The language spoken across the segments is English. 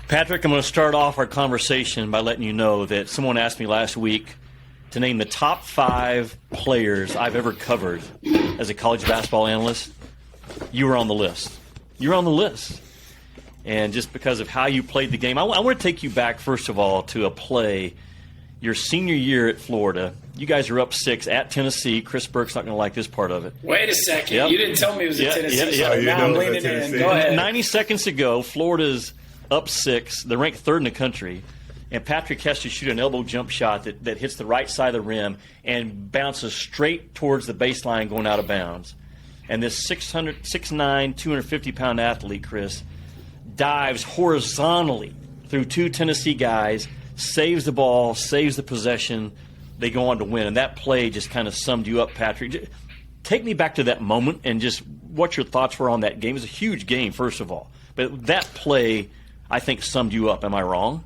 Patrick, I'm going to start off our conversation by letting you know that someone asked me last week to name the top 5 players I've ever covered as a college basketball analyst. You were on the list. You're on the list. And just because of how you played the game, I want to take you back, first of all, to a play your senior year at Florida. You guys are up 6 at Tennessee. Chris Burke's not going to like this part of it. Wait a second. Yep. You didn't tell me it was a Tennessee. Yeah. Now I'm leaning in. Go ahead. 90 seconds ago, Florida's up 6. They're ranked 3rd in the country. And Patrick has to shoot an elbow jump shot that hits the right side of the rim and bounces straight towards the baseline going out of bounds. And this 6'9", 250-pound athlete, Chris, dives horizontally through 2 Tennessee guys, saves the ball, saves the possession. They go on to win. And that play just kind of summed you up, Patrick. Take me back to that moment and just what your thoughts were on that game. It was a huge game, first of all. But that play, I think, summed you up. Am I wrong?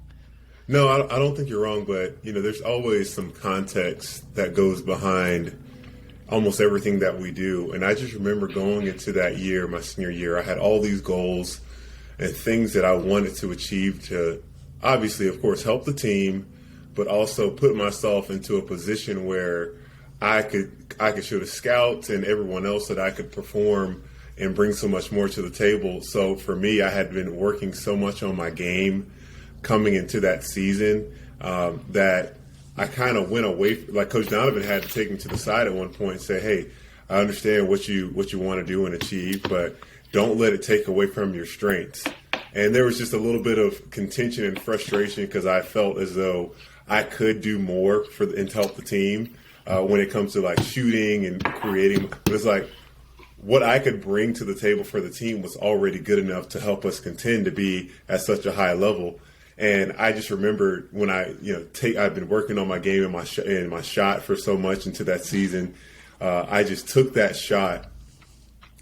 No, I don't think you're wrong, but, there's always some context that goes behind almost everything that we do. And I just remember going into that year, my senior year, I had all these goals and things that I wanted to achieve to, obviously, of course, help the team, but also put myself into a position where I could show the scouts and everyone else that I could perform and bring so much more to the table. So for me, I had been working so much on my game coming into that season that I kind of went away. Like Coach Donovan had to take me to the side at one point and say, "Hey, I understand what you want to do and achieve, but don't let it take away from your strengths." And there was just a little bit of contention and frustration because I felt as though I could do more and to help the team when it comes to like shooting and creating. But it's like what I could bring to the table for the team was already good enough to help us contend to be at such a high level. And I just remember when I've been working on my game and my shot for so much into that season. I just took that shot.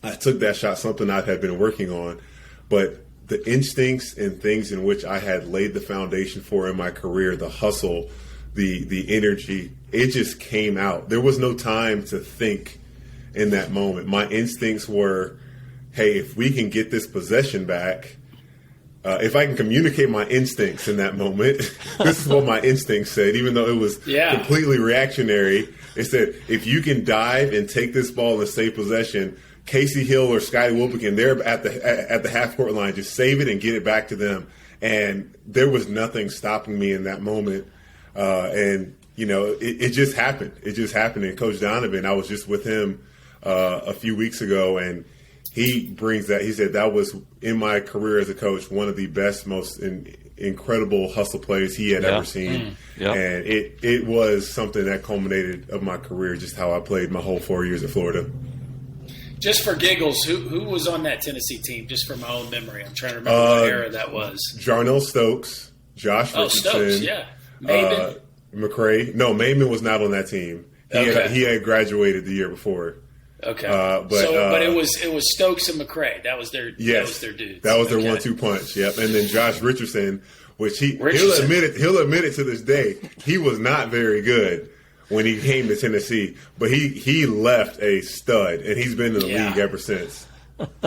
Something I had been working on, but the instincts and things in which I had laid the foundation for in my career, the hustle, the energy, it just came out. There was no time to think in that moment. My instincts were, hey, if we can get this possession back, if I can communicate my instincts in that moment, this is what my instincts said, even though it was completely reactionary. It said, if you can dive and take this ball and save possession, Casey Hill or Scotty Wilbekin, they're at the half-court line, just save it and get it back to them. And there was nothing stopping me in that moment. It just happened. It just happened. And Coach Donovan, I was just with him a few weeks ago, and he brings that. He said that was, in my career as a coach, one of the best, most incredible hustle plays he had ever seen. And it was something that culminated of my career, just how I played my whole 4 years at Florida. Just for giggles, who was on that Tennessee team, just for my own memory? I'm trying to remember what era that was. Jarnell Stokes, Josh Richardson. Stokes, yeah. Maven? McCray. No, Maven was not on that team. He had graduated the year before. Okay. But it was Stokes and McCray. That was their dudes. That was their 1-2 punch. Yep. And then Josh Richardson, which he'll admit it to this day, he was not very good when he came to Tennessee, but he left a stud, and he's been in the league ever since.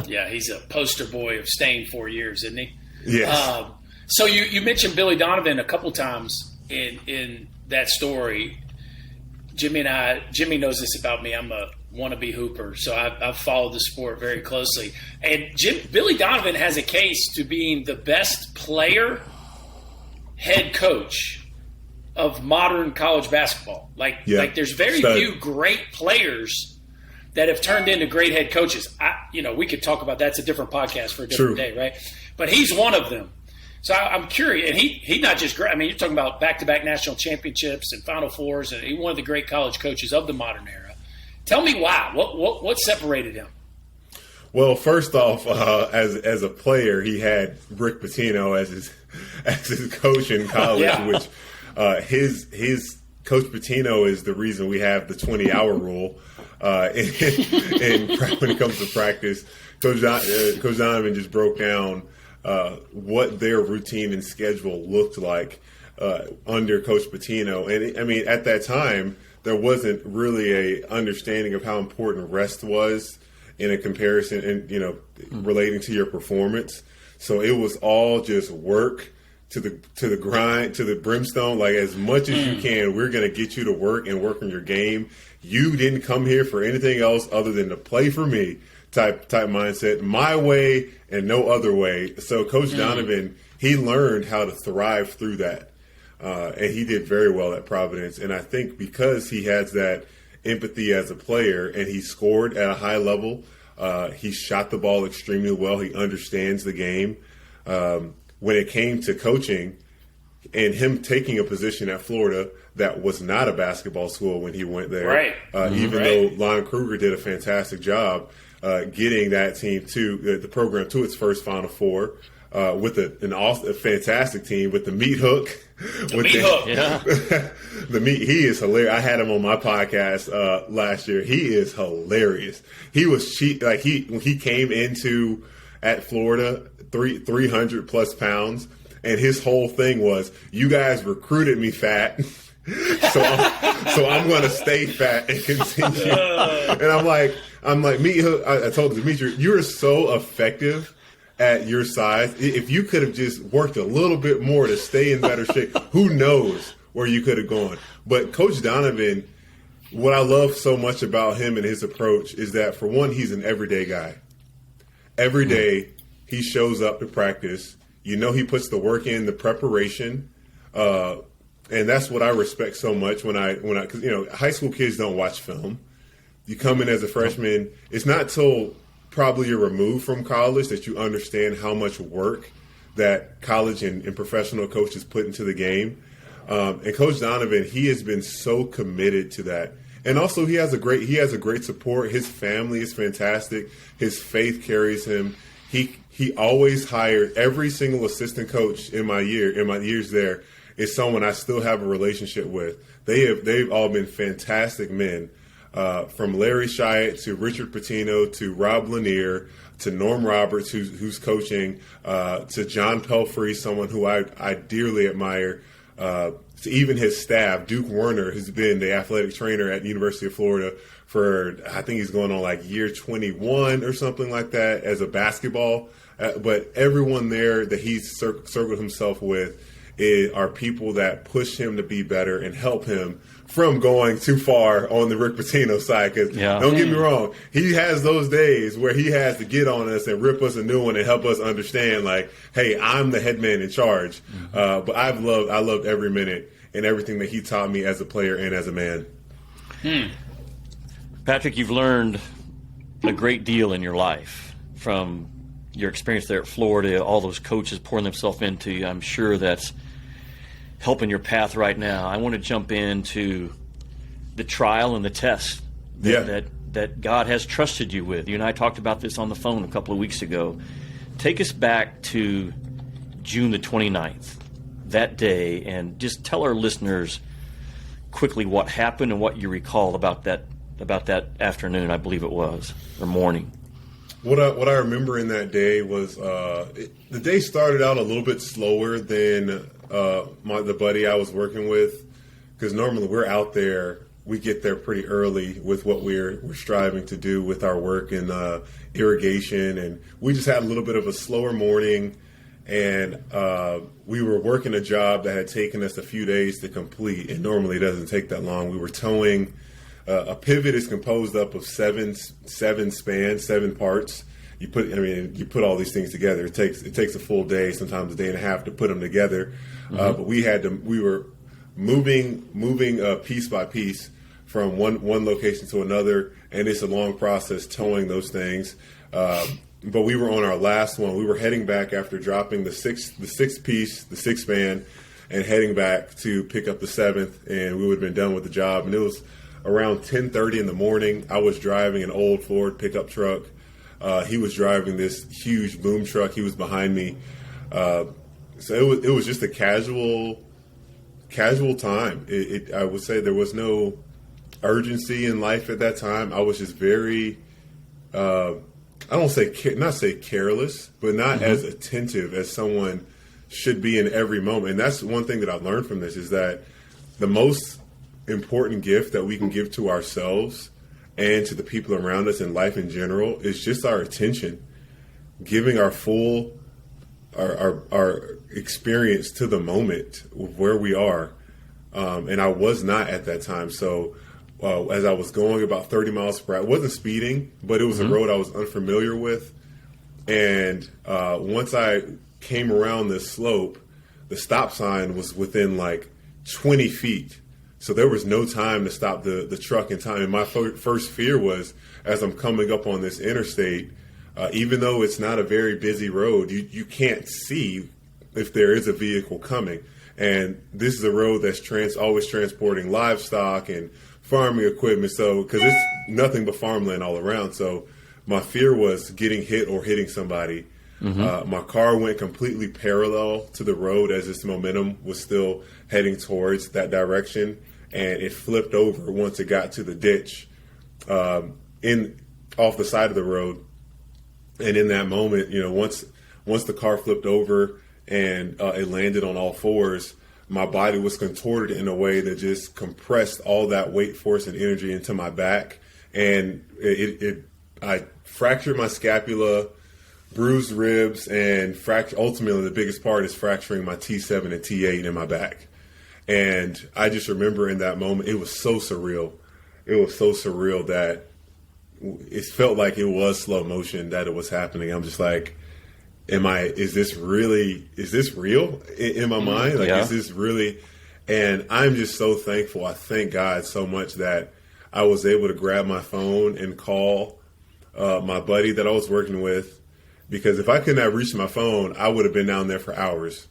Yeah, he's a poster boy of staying 4 years, isn't he? Yes. So you mentioned Billy Donovan a couple times in that story. Jimmy knows this about me. I'm a wannabe hooper, so I've followed the sport very closely. And Billy Donovan has a case to being the best player, head coach of modern college basketball. Like there's very few great players that have turned into great head coaches. We could talk about that's a different podcast for a different day, right? But he's one of them. So I'm curious, and he not just great. I mean, you're talking about back-to-back national championships and Final Fours, and he's one of the great college coaches of the modern era. Tell me why. What separated him? Well, first off, as a player, he had Rick Pitino as his coach in college, which his Coach Pitino is the reason we have the 20-hour rule when it comes to practice. Coach Donovan just broke down what their routine and schedule looked like under Coach Pitino. And, I mean, at that time, there wasn't really a understanding of how important rest was in a comparison and, relating to your performance. So it was all just work the grind, to the brimstone, like as much as you can. We're going to get you to work and work on your game. You didn't come here for anything else other than to play for me type mindset, my way and no other way. So Coach Donovan, he learned how to thrive through that. And he did very well at Providence. And I think because he has that empathy as a player and he scored at a high level, he shot the ball extremely well. He understands the game. When it came to coaching and him taking a position at Florida that was not a basketball school when he wwent there, right. Even though Lon Kruger did a fantastic job getting that team to the program to its first Final Four with a fantastic team with the meat hook. The meat, he is hilarious. I had him on my podcast last year. He is hilarious. He was cheap. Like when he came into at Florida, 300 plus pounds, and his whole thing was, "You guys recruited me fat, so I'm going to stay fat and continue." And I'm like, meat hook. I told Dimitri, you're so effective at your size. If you could have just worked a little bit more to stay in better shape, who knows where you could have gone. But Coach Donovan, what I love so much about him and his approach is that, for one, he's an everyday guy. Every day he shows up to practice. You know, he puts the work in, the preparation, and that's what I respect so much when I, because, you know, high school kids don't watch film. You come in as a freshman, it's not till probably you're removed from college that you understand how much work that college and professional coaches put into the game. And Coach Donovan, he has been so committed to that. And also he has a great support. His family is fantastic. His faith carries him. He always hired every single assistant coach in my years there is someone I still have a relationship with. They've all been fantastic men. From Larry Shyatt to Richard Pitino to Rob Lanier to Norm Roberts, who's coaching, to John Pelfrey, someone who I dearly admire, to even his staff. Duke Werner has been the athletic trainer at the University of Florida for, I think he's going on like year 21 or something like that as a basketball. But everyone there that he's circled himself with are people that push him to be better and help him from going too far on the Rick Pitino side. Because don't get me wrong, he has those days where he has to get on us and rip us a new one and help us understand, like, hey, I'm the head man in charge. But I loved every minute and everything that he taught me as a player and as a man. Patric, you've learned a great deal in your life from your experience there at Florida, all those coaches pouring themselves into you. I'm sure that's helping your path right now. I want to jump into the trial and the test that God has trusted you with. You and I talked about this on the phone a couple of weeks ago. Take us back to June the 29th, that day, and just tell our listeners quickly what happened and what you recall about that afternoon, I believe it was, or morning. What I remember in that day was the day started out a little bit slower than the buddy I was working with, because normally we're out there, we get there pretty early with what we're striving to do with our work in irrigation, and we just had a little bit of a slower morning, and we were working a job that had taken us a few days to complete, and normally it doesn't take that long. We were towing. A pivot is composed up of seven spans, 7 parts. You put all these things together. It takes a full day, sometimes a day and a half to put them together. But we were moving piece by piece from one location to another, and it's a long process towing those things. But we were on our last one. We were heading back after dropping the sixth span, and heading back to pick up the 7th, and we would have been done with the job. And it was around 10:30 in the morning. I was driving an old Ford pickup truck. He was driving this huge boom truck. He was behind me. So it was just a casual time. I would say there was no urgency in life at that time. I was just very, I don't say careless, but not as attentive as someone should be in every moment. And that's one thing that I've learned from this, is that the most important gift that we can give to ourselves and to the people around us in life in general is just our attention, giving our full our experience to the moment of where we are. And I was not at that time. So as I was going about 30 miles per hour, I wasn't speeding, but it was a road I was unfamiliar with. And once I came around this slope, the stop sign was within like 20 feet. So there was no time to stop the truck in time. And my first fear was, as I'm coming up on this interstate, even though it's not a very busy road, you can't see if there is a vehicle coming. And this is a road that's always transporting livestock and farming equipment. So, because it's nothing but farmland all around. So my fear was getting hit or hitting somebody. My car went completely parallel to the road as its momentum was still heading towards that direction. And it flipped over once it got to the ditch off the side of the road. And in that moment, once the car flipped over and it landed on all fours, my body was contorted in a way that just compressed all that weight, force, and energy into my back. And I fractured my scapula, bruised ribs, and ultimately the biggest part is fracturing my T7 and T8 in my back. And I just remember in that moment, it was so surreal. It was so surreal that it felt like it was slow motion that it was happening. I'm just like, is this real in my mind? Like, is this really? And I'm just so thankful. I thank God so much that I was able to grab my phone and call my buddy that I was working with, because if I could not reach my phone, I would have been down there for hours.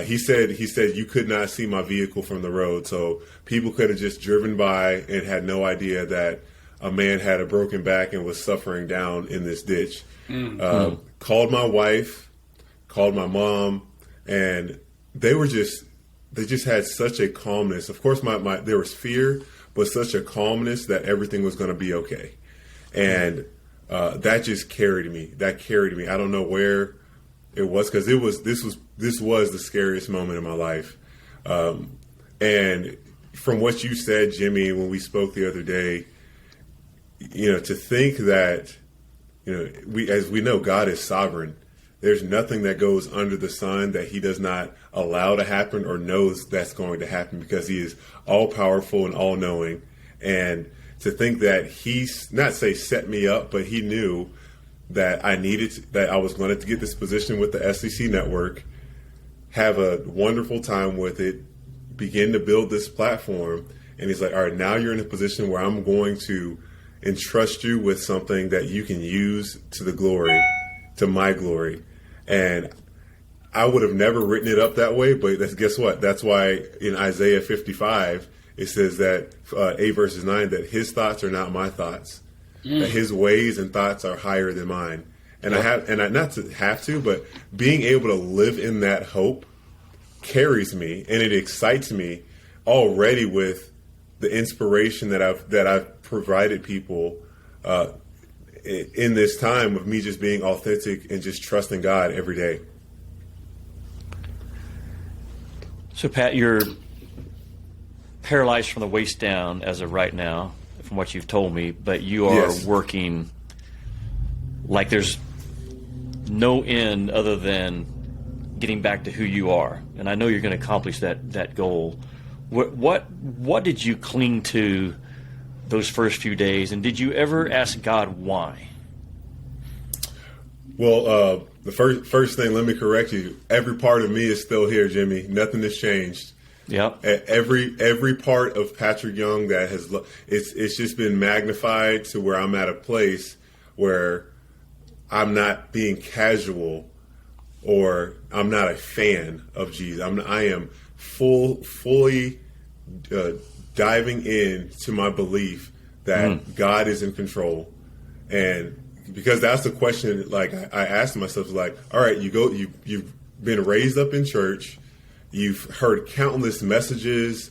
He said you could not see my vehicle from the road. So people could have just driven by and had no idea that a man had a broken back and was suffering down in this ditch. Called my wife, called my mom, and they just had such a calmness. Of course, there was fear, but such a calmness that everything was going to be okay. And that just carried me. I don't know where it was, because this was the scariest moment in my life. And from what you said, Jimmy, when we spoke the other day, to think that, as we know, God is sovereign. There's nothing that goes under the sun that he does not allow to happen or knows that's going to happen, because he is all powerful and all knowing. And to think that he's not set me up, but he knew that I was going to get this position with the SEC network, have a wonderful time with it, begin to build this platform. And he's like, all right, now you're in a position where I'm going to entrust you with something that you can use to my glory. And I would have never written it up that way, but guess what? That's why in Isaiah 55, it says that 8 verses 9, that his thoughts are not my thoughts, that his ways and thoughts are higher than mine. And I not to have to, but being able to live in that hope carries me, and it excites me already with the inspiration that I've provided people in this time of me just being authentic and just trusting God every day. So, Pat, you're paralyzed from the waist down as of right now, from what you've told me, but you are working like there's no end other than getting back to who you are. And I know you're going to accomplish that goal. What did you cling to those first few days, and did you ever ask God why? Well, the first thing, let me correct you. Every part of me is still here, Jimmy. Nothing has changed. Yep. Every part of Patric Young it's just been magnified to where I'm at a place where I'm not being casual, or I'm not a fan of Jesus. I am fully diving into my belief that God is in control. And because that's the question, like I asked myself, like, all right, you've been raised up in church, you've heard countless messages,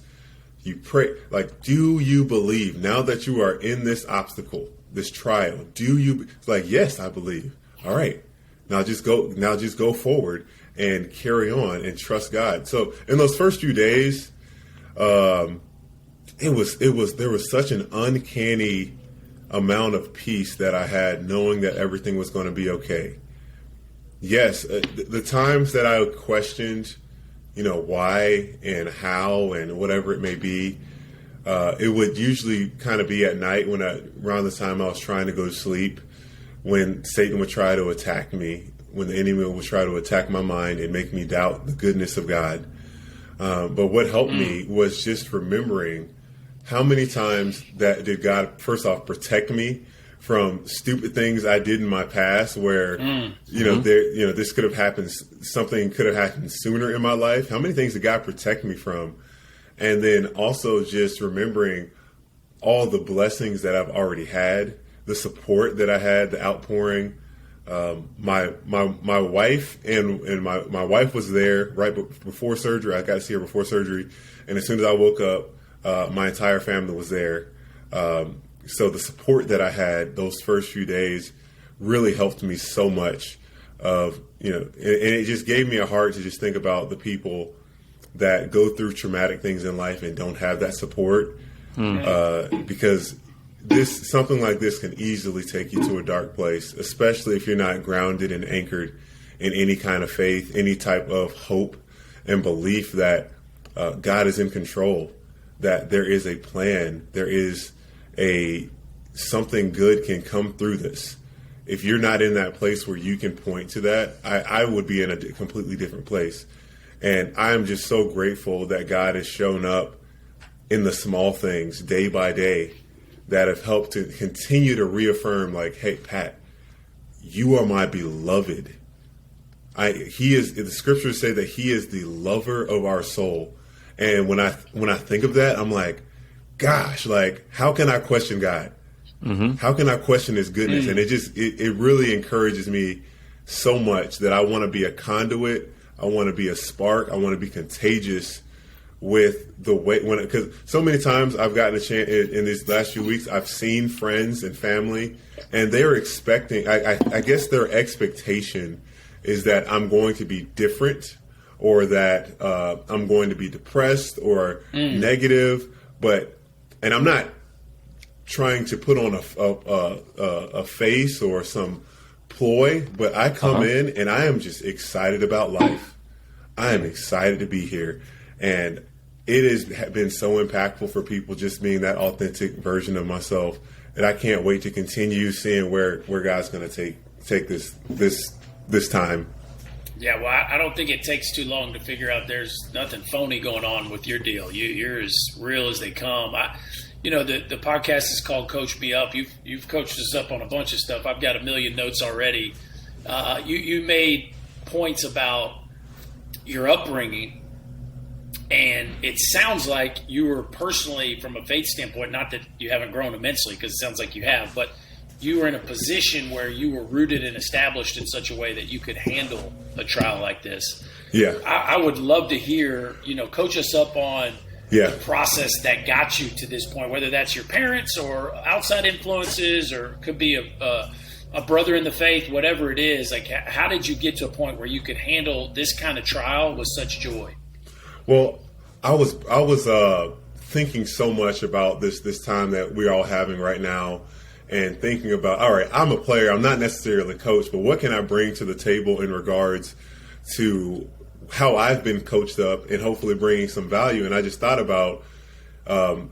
you pray, like, do you believe now that you are in this obstacle, this trial? It's like, yes, I believe. All right, now just go forward and carry on and trust God. So in those first few days, there was such an uncanny amount of peace that I had, knowing that everything was going to be okay. Yes, the times that I questioned, why and how and whatever it may be, it would usually kind of be at night around the time I was trying to go to sleep, when Satan would try to attack me, when the enemy would try to attack my mind and make me doubt the goodness of God. But what helped me was just remembering how many times that did God, first off, protect me from stupid things I did in my past where, this could have happened, something could have happened sooner in my life. How many things did God protect me from? And then also just remembering all the blessings that I've already had, the support that I had, the outpouring. My wife and my wife was there right before surgery. I got to see her before surgery. And as soon as I woke up, my entire family was there. So the support that I had those first few days really helped me so much and it just gave me a heart to just think about the people that go through traumatic things in life and don't have that support, because something like this can easily take you to a dark place, especially if you're not grounded and anchored in any kind of faith, any type of hope and belief that God is in control, that there is a plan, there is something good can come through this. If you're not in that place where you can point to that, I would be in a completely different place. And I am just so grateful that God has shown up in the small things day by day that have helped to continue to reaffirm, like, hey, Pat, you are my beloved. The scriptures say that he is the lover of our soul. And when I think of that, I'm like, gosh, like, how can I question God? How can I question his goodness? And it really encourages me so much that I want to be a conduit. I want to be a spark. I want to be contagious with the way, because so many times I've gotten a chance in these last few weeks, I've seen friends and family, and they're expecting, I guess their expectation is that I'm going to be different, or that I'm going to be depressed or negative, and I'm not trying to put on a face or some ploy, but I come in and I am just excited about life. I am excited to be here. And it has been so impactful for people, just being that authentic version of myself, that I can't wait to continue seeing where God's going to take this time. Yeah, well, I don't think it takes too long to figure out there's nothing phony going on with your deal. You're as real as they come. The podcast is called Coach Me Up. You've coached us up on a bunch of stuff. I've got a million notes already. You made points about your upbringing, and it sounds like you were personally, from a faith standpoint, not that you haven't grown immensely, because it sounds like you have, but you were in a position where you were rooted and established in such a way that you could handle a trial like this. Yeah. I would love to hear, coach us up on the process that got you to this point, whether that's your parents or outside influences, or it could be a brother in the faith, whatever it is. Like, how did you get to a point where you could handle this kind of trial with such joy? Well, I was thinking so much about this time that we're all having right now, and thinking about, all right, I'm a player, I'm not necessarily a coach, but what can I bring to the table in regards to how I've been coached up, and hopefully bringing some value. And I just thought about, there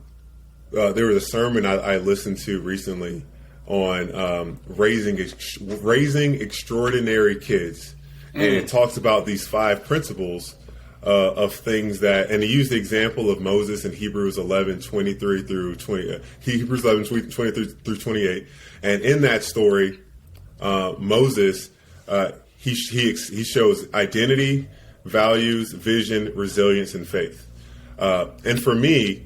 was a sermon I listened to recently on raising extraordinary kids. And it talks about these 5 principles of things that, and he used the example of Moses in Hebrews 11:23 through 20, Hebrews 11:23 through 28. And in that story, Moses, he shows identity, values, vision, resilience, and faith. And for me,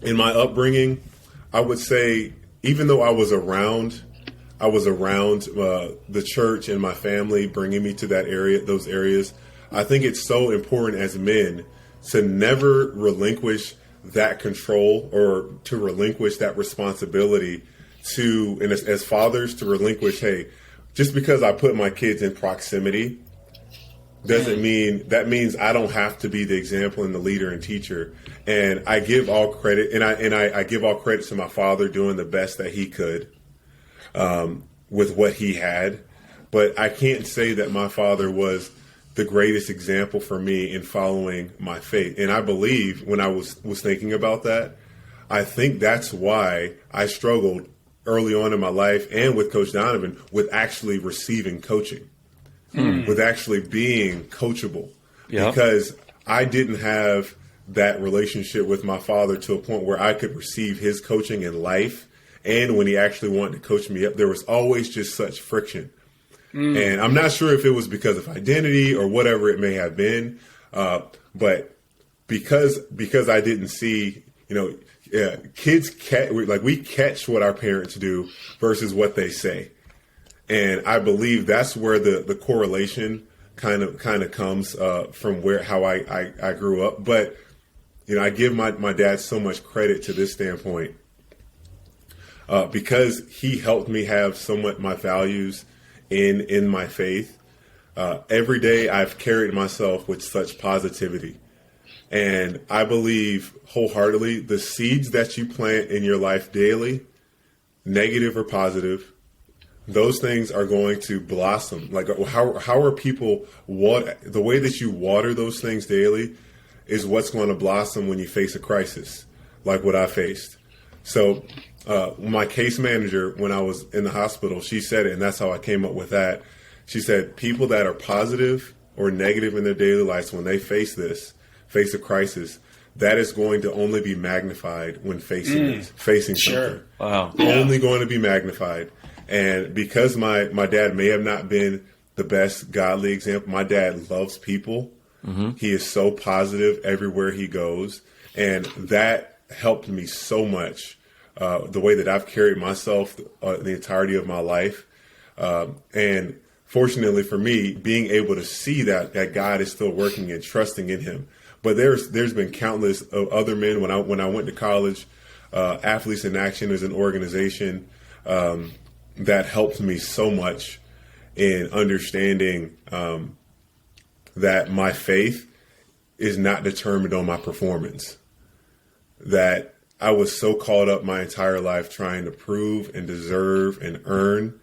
in my upbringing, I would say, even though I was around the church and my family bringing me to those areas, I think it's so important as men to never relinquish that control, or to relinquish that responsibility and as fathers, to relinquish, hey, just because I put my kids in proximity doesn't mean, that means I don't have to be the example and the leader and teacher. And I give all credit, and I give all credit to my father doing the best that he could with what he had. but I can't say that my father was the greatest example for me in following my faith. And I believe when I was thinking about that, I think that's why I struggled early on in my life and with Coach Donovan with actually receiving coaching, with actually being coachable, because I didn't have that relationship with my father to a point where I could receive his coaching in life. And when he actually wanted to coach me up, there was always just such friction. And I'm not sure if it was because of identity or whatever it may have been. But because I didn't see, kids we catch what our parents do versus what they say. And I believe that's where the correlation kind of comes from how I grew up. But, I give my dad so much credit to this standpoint because he helped me have somewhat my values in my faith. Every day I've carried myself with such positivity. And I believe wholeheartedly the seeds that you plant in your life daily, negative or positive, those things are going to blossom. Like how are people the way that you water those things daily is what's going to blossom when you face a crisis like what I faced. So my case manager, when I was in the hospital, she said it, and that's how I came up with that. She said, people that are positive or negative in their daily lives, when they face a crisis, that is going to only be magnified when facing something. Wow. Only going to be magnified. And because my dad may have not been the best godly example, my dad loves people. He is so positive everywhere he goes. And that helped me so much. The way that I've carried myself the entirety of my life. And fortunately for me, being able to see that God is still working and trusting in him. But there's been countless of other men when I went to college. Athletes in Action is an organization that helped me so much in understanding that my faith is not determined on my performance. That I was so caught up my entire life trying to prove and deserve and earn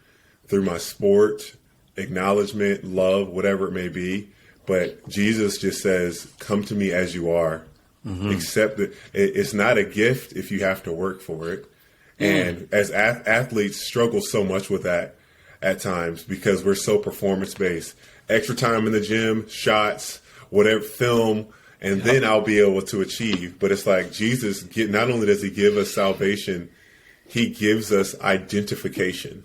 through my sport, acknowledgement, love, whatever it may be. But Jesus just says, come to me as you are. Accept that it's not a gift if you have to work for it. And as athletes struggle so much with that at times because we're so performance based. Extra time in the gym, shots, whatever, film, and then I'll be able to achieve. But it's like Jesus, not only does he give us salvation, he gives us identification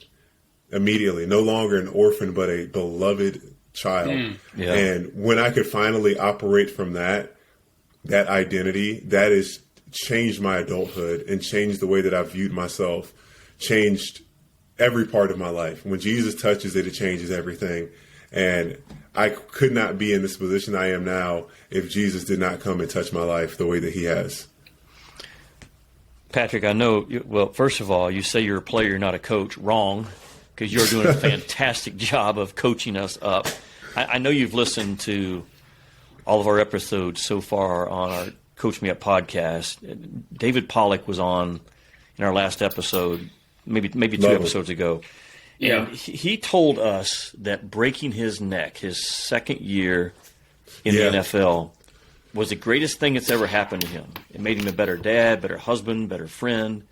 immediately. No longer an orphan, but a beloved child. And when I could finally operate from that identity, that has changed my adulthood and changed the way that I viewed myself, changed every part of my life. When Jesus touches it, it changes everything. And I could not be in this position I am now if Jesus did not come and touch my life the way that he has. Patric, I know, well, first of all, you say you're a player, you're not a coach. Wrong, because you're doing a fantastic job of coaching us up. I know you've listened to all of our episodes so far on our Coach Me Up podcast. David Pollock was on in our last episode, maybe two episodes ago. Yeah. And he told us that breaking his neck, his second year in the NFL, was the greatest thing that's ever happened to him. It made him a better dad, better husband, better friend,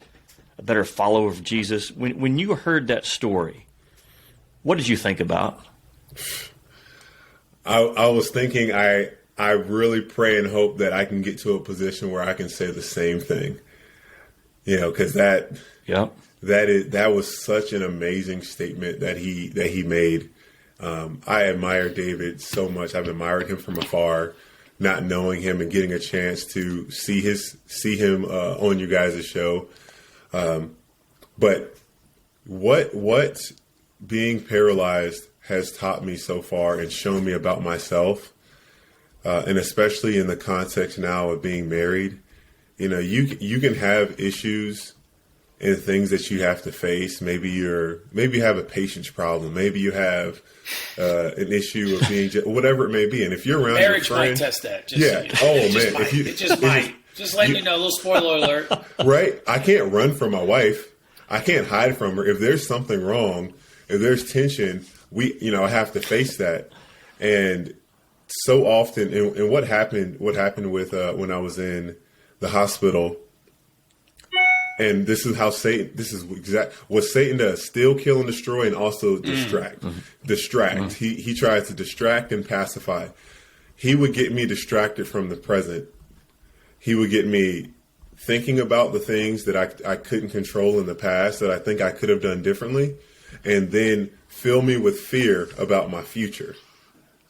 a better follower of Jesus. When you heard that story, what did you think about? I was thinking I really pray and hope that I can get to a position where I can say the same thing. Because that was such an amazing statement that he made. I admire David so much. I've admired him from afar, not knowing him and getting a chance to see him on you guys' show. But what being paralyzed has taught me so far and shown me about myself, and especially in the context now of being married, you can have issues and things that you have to face. Maybe you have a patience problem. Maybe you have an issue of being whatever it may be. And if you're around marriage your friend, might test that. It just might. Just letting you know, a little spoiler alert. Right? I can't run from my wife. I can't hide from her. If there's something wrong, if there's tension, I have to face that. And so often, and what happened with when I was in the hospital, and this is how what Satan does: steal, kill, and destroy, and also distract. He tries to distract and pacify. He would get me distracted from the present. He would get me thinking about the things that I couldn't control in the past that I think I could have done differently, and then fill me with fear about my future.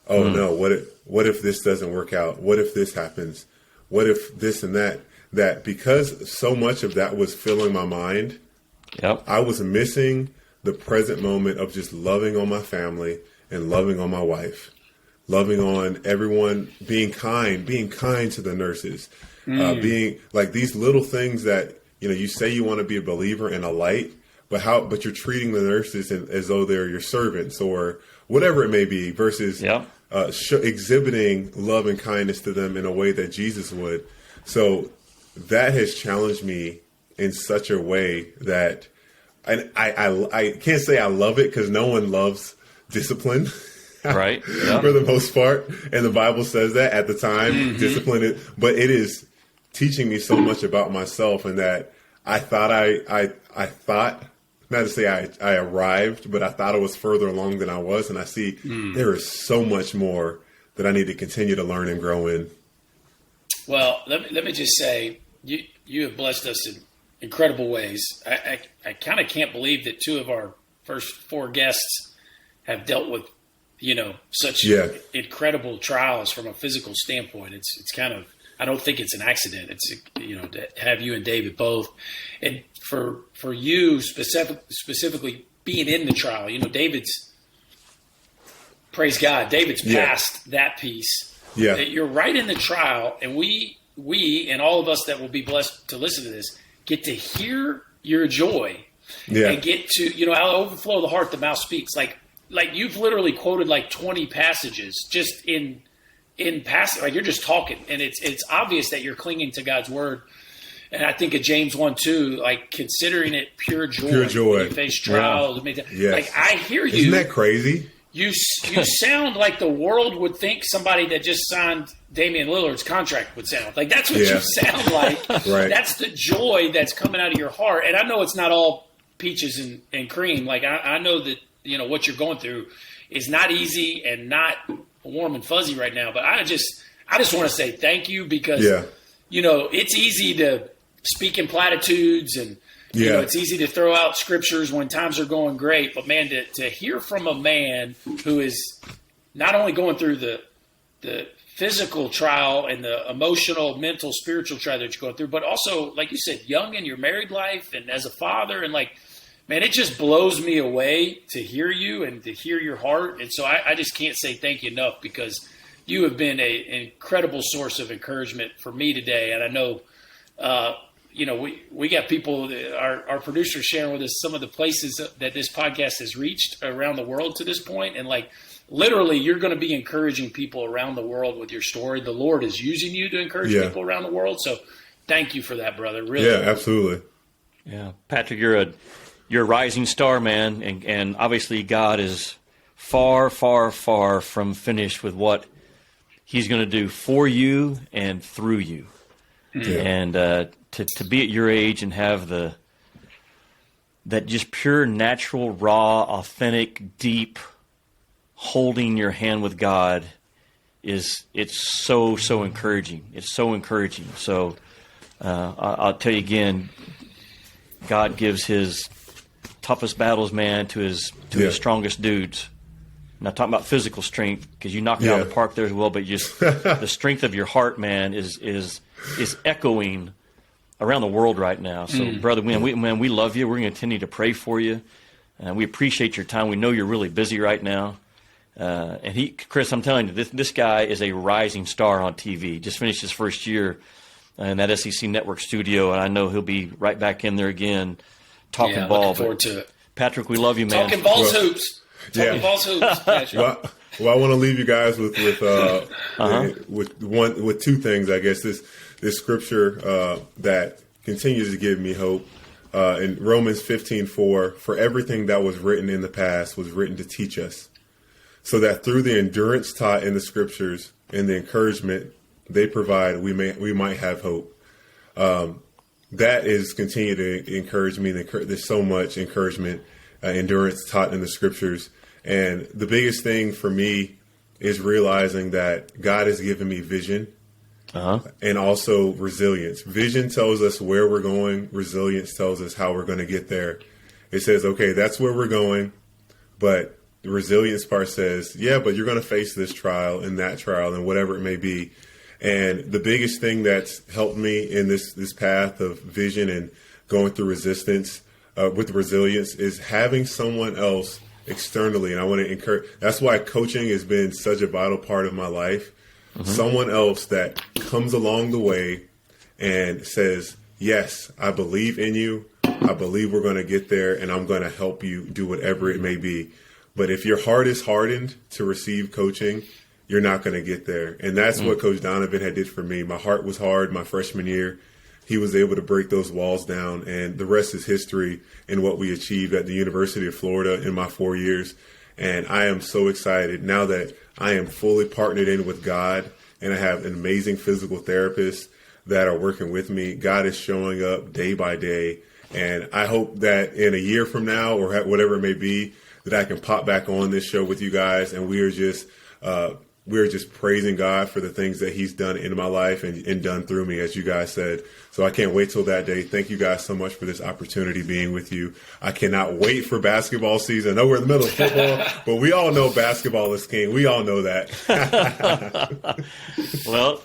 Oh no, what if this doesn't work out? What if this happens? What if this and that? That because so much of that was filling my mind, I was missing the present moment of just loving on my family and loving on my wife, loving on everyone, being kind to the nurses, being like these little things that, you say you want to be a believer and a light, but you're treating the nurses as though they're your servants or whatever it may be, versus exhibiting love and kindness to them in a way that Jesus would. So that has challenged me in such a way that, and I can't say I love it, because no one loves discipline, right? Yeah. For the most part, and the Bible says that at the time, discipline. But it is teaching me so much about myself, and that I thought I thought, not to say I arrived, but I thought I was further along than I was, and I see there is so much more that I need to continue to learn and grow in. Well, let me just say, you have blessed us in incredible ways. I kind of can't believe that two of our first four guests have dealt with, such incredible trials from a physical standpoint. It's kind of, I don't think it's an accident. It's, to have you and David both, and for you specifically being in the trial. David's, praise God, David's past that piece. Yeah, that you're right in the trial, and we and all of us that will be blessed to listen to this get to hear your joy, and get to, out of overflow of the heart, the mouth speaks. Like you've literally quoted like 20 passages just in passage. Like you're just talking, and it's obvious that you're clinging to God's word. And I think of James 1:2, like considering it pure joy when you face trials. Like I hear you. Isn't that crazy? You sound like the world would think somebody that just signed Damian Lillard's contract would sound. Like that's what you sound like. Right. That's the joy that's coming out of your heart. And I know it's not all peaches and cream. Like I know that, what you're going through is not easy and not warm and fuzzy right now. But I just want to say thank you, because, it's easy to speak in platitudes, and it's easy to throw out scriptures when times are going great, but man, to hear from a man who is not only going through the physical trial and the emotional, mental, spiritual trial that you're going through, but also, like you said, young in your married life and as a father, and like, man, it just blows me away to hear you and to hear your heart. And so I just can't say thank you enough, because you have been an incredible source of encouragement for me today. And I know, we got people, our producers sharing with us some of the places that this podcast has reached around the world to this point. And like, literally, you're going to be encouraging people around the world with your story. The Lord is using you to encourage people around the world. So thank you for that, brother. Really. Yeah, absolutely. Yeah. Patrick, you're a rising star, man. And obviously God is far, far, far from finished with what he's going to do for you and through you. Yeah. And, to be at your age and have that just pure, natural, raw, authentic, deep holding your hand with God it's so encouraging. It's so encouraging. So I'll tell you again, God gives his toughest battles, man, to his strongest dudes. I'm not talking about physical strength, because you knocked it out of the park there as well, but just the strength of your heart, man, is echoing around the world right now. So, brother, we love you. We're going to continue to pray for you. We appreciate your time. We know you're really busy right now. And Chris, I'm telling you, this guy is a rising star on TV. Just finished his first year in that SEC Network studio, and I know he'll be right back in there again talking ball. Looking forward to it. Patrick, we love you, man. Talking balls hoops. Talking balls hoops, Patrick. Well, I want to leave you guys with two things, I guess. This scripture that continues to give me hope in Romans 15:4. For everything that was written in the past was written to teach us, so that through the endurance taught in the scriptures and the encouragement they provide, we might have hope. That is continue to encourage me. There's so much encouragement, endurance taught in the scriptures. And the biggest thing for me is realizing that God has given me vision and also resilience. Vision tells us where we're going. Resilience tells us how we're going to get there. It says, okay, that's where we're going. But the resilience part says, yeah, but you're going to face this trial and that trial and whatever it may be. And the biggest thing that's helped me in this path of vision and going through resistance with resilience is having someone else externally. And I want to encourage, that's why coaching has been such a vital part of my life. Someone else that comes along the way and says, yes, I believe in you. I believe we're going to get there, and I'm going to help you do whatever it may be. But if your heart is hardened to receive coaching, you're not going to get there. And that's what Coach Donovan had did for me. My heart was hard my freshman year. He was able to break those walls down, and the rest is history in what we achieved at the University of Florida in my 4 years. And I am so excited now that I am fully partnered in with God, and I have an amazing physical therapist that are working with me. God is showing up day by day. And I hope that in a year from now or whatever it may be, that I can pop back on this show with you guys, and we're just praising God for the things that he's done in my life and done through me, as you guys said. So I can't wait till that day. Thank you guys so much for this opportunity being with you. I cannot wait for basketball season. I know we're in the middle of football, but we all know basketball is king. We all know that. Well,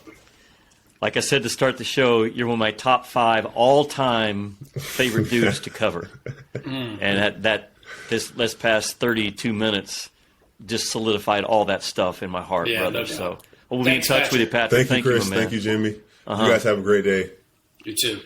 like I said to start the show, you're one of my top 5 all-time favorite dudes to cover. And this past 32 minutes just solidified all that stuff in my heart, brother. No so we'll be in touch with you, Patrick. Thank you, Chris. Thank you, Jimmy. You guys have a great day. You too.